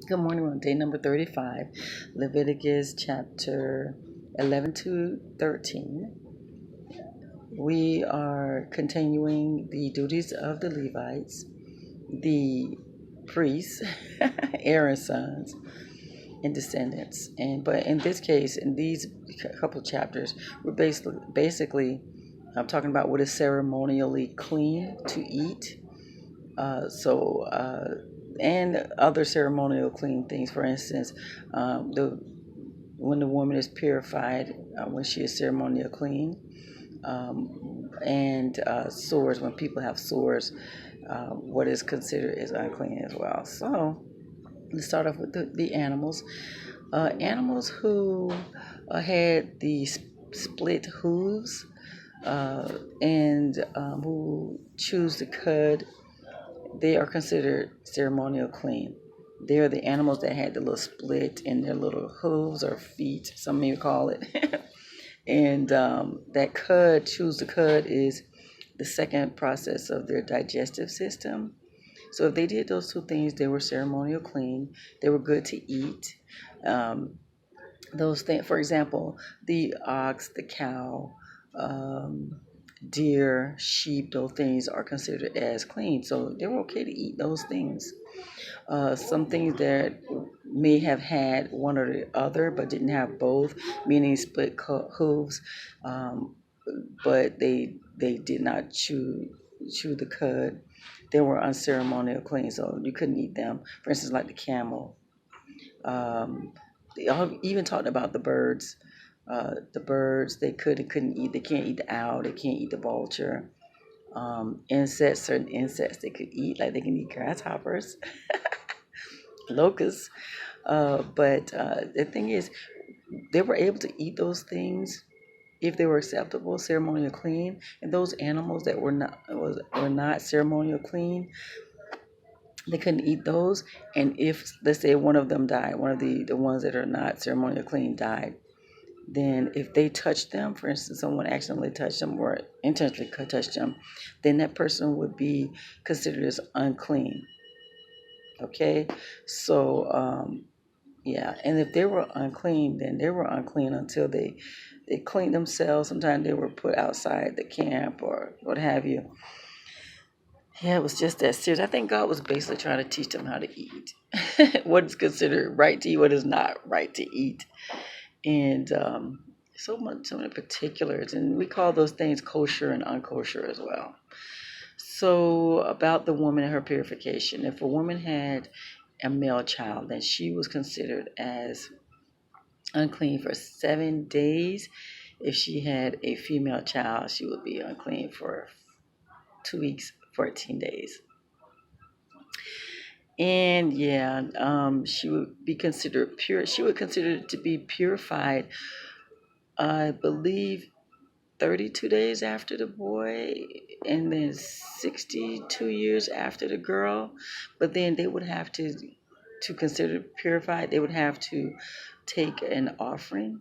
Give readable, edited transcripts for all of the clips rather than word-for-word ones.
Good morning. We're on day number 35, Leviticus chapter 11 to 13. We are continuing the duties of the Levites, the priests, Aaron's sons, and descendants. But in this case, in these couple chapters, we're basically talking about what is ceremonially clean to eat. And other ceremonial clean things. For instance, the when the woman is purified, when she is ceremonial clean, and sores, when people have sores, what is considered is unclean as well. So let's start off with the animals. Animals who had the split hooves and who choose the cud, they are considered ceremonial clean. They are the animals that had the little split in their little hooves or feet, some may call it. And that cud, choose the cud, is the second process of their digestive system. So if they did those two things, they were ceremonial clean. They were good to eat. Um, those things, for example, the ox, the cow, deer, sheep, those things are considered as clean. So they were okay to eat those things. Some things that may have had one or the other but didn't have both, meaning split hooves, um, but they did not chew the cud. They were unceremonial clean, so you couldn't eat them. For instance, like the camel. Um, they all even talked about the birds. The birds they could and couldn't eat. They can't eat the owl. They can't eat the vulture. Insects, certain insects they could eat, like they can eat grasshoppers, locusts. But the thing is, they were able to eat those things if they were acceptable, ceremonial clean, and those animals that were not ceremonial clean, they couldn't eat those. And if, let's say, one of them died, one of the ones that are not ceremonial clean died, then if they touched them, for instance, someone accidentally touched them or intentionally touched them, then that person would be considered as unclean. Okay, so yeah, and if they were unclean, then they were unclean until they cleaned themselves. Sometimes they were put outside the camp or what have you. Yeah, it was just that serious. I think God was basically trying to teach them how to eat, what is considered right to eat, what is not right to eat, and so many particulars, and we call those things kosher and unkosher as well. So about the woman and her purification, if a woman had a male child, then she was considered as unclean for 7 days. If she had a female child, she would be unclean for 2 weeks, 14 days. And yeah, she would be considered pure. She would consider it to be purified, I believe, 32 days after the boy, and then 62 years after the girl. But then they would have to consider purified. They would have to take an offering,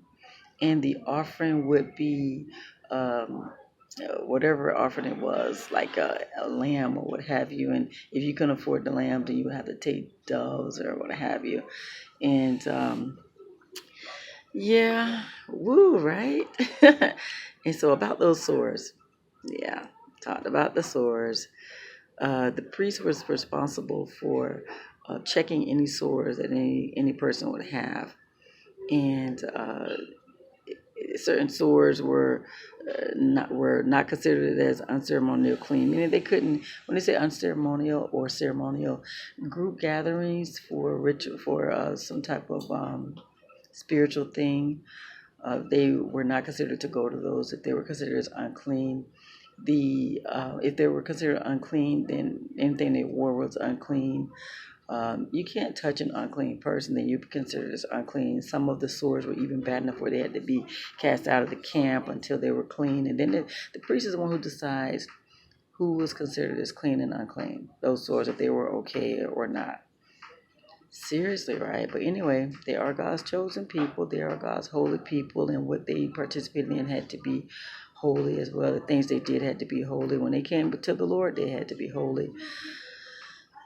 and the offering would be um, whatever offering it was, like a lamb or what have you. And if you couldn't afford the lamb, then you would have to take doves or what have you. And yeah, woo, right? And so about those sores, yeah, talked about the sores. The priest was responsible for checking any sores that any person would have, and certain sores were not considered as unceremonial clean, meaning they couldn't. When they say unceremonial or ceremonial, group gatherings for ritual, for some type of spiritual thing, they were not considered to go to those if they were considered as unclean. If they were considered unclean, then anything they wore was unclean. You can't touch an unclean person, then you're considered as unclean. Some of the sores were even bad enough where they had to be cast out of the camp until they were clean. And then the priest is the one who decides who was considered as clean and unclean, those sores, if they were okay or not. Seriously, right? But anyway, they are God's chosen people. They are God's holy people, and what they participated in had to be holy as well. The things they did had to be holy. When they came to the Lord, they had to be holy.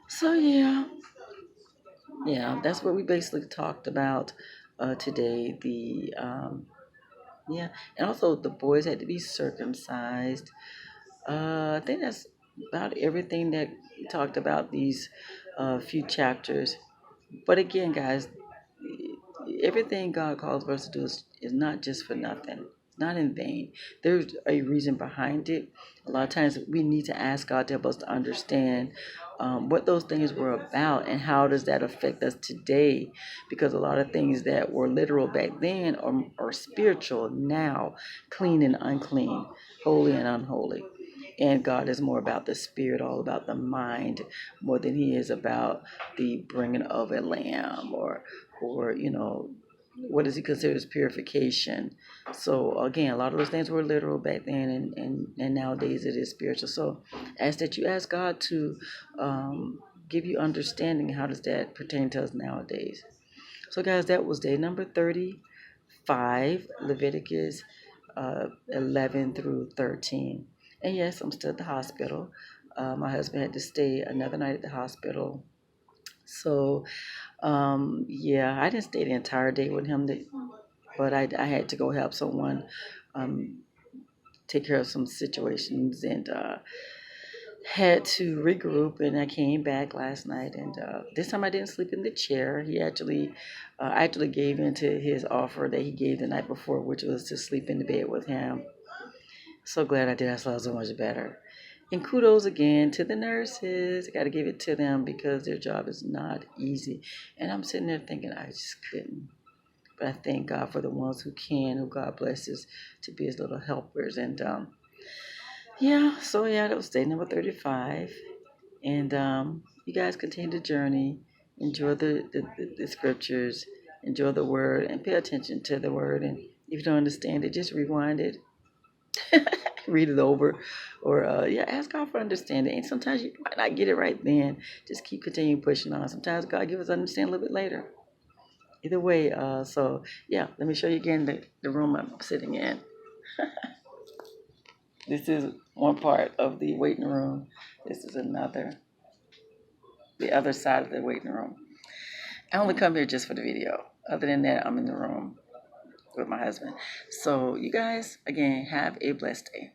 So yeah, Yeah, that's what we basically talked about today. Yeah, and also the boys had to be circumcised. I think that's about everything that we talked about these few chapters. But again, guys, everything God calls for us to do is not just for nothing, not in vain. There's a reason behind it. A lot of times we need to ask God to help us to understand what those things were about and how does that affect us today. Because a lot of things that were literal back then are spiritual now, clean and unclean, holy and unholy. And God is more about the spirit, all about the mind, more than He is about the bringing of a lamb or what does He consider as purification. So again, a lot of those things were literal back then, and nowadays it is spiritual. So ask that you ask God to give you understanding. How does that pertain to us nowadays? So guys, that was day number 35, Leviticus 11 through 13. And yes, I'm still at the hospital. My husband had to stay another night at the hospital. So, yeah, I didn't stay the entire day with him, but I had to go help someone um, take care of some situations and had to regroup. And I came back last night, and this time I didn't sleep in the chair. I actually gave in to his offer that he gave the night before, which was to sleep in the bed with him. So glad I did. I slept so much better. And kudos again to the nurses. I got to give it to them because their job is not easy. And I'm sitting there thinking I just couldn't. But I thank God for the ones who can, who God blesses to be His little helpers. And yeah, so yeah, that was day number 35. And you guys continue the journey. Enjoy the scriptures. Enjoy the word and pay attention to the word. And if you don't understand it, just rewind it. Read it over, or yeah, ask God for understanding. And sometimes you might not get it right then. Just keep continuing pushing on. Sometimes God gives us understanding a little bit later. Either way, so yeah, let me show you again the room I'm sitting in. This is one part of the waiting room. This is another, the other side of the waiting room. I only come here just for the video. Other than that, I'm in the room with my husband. So you guys, again, have a blessed day.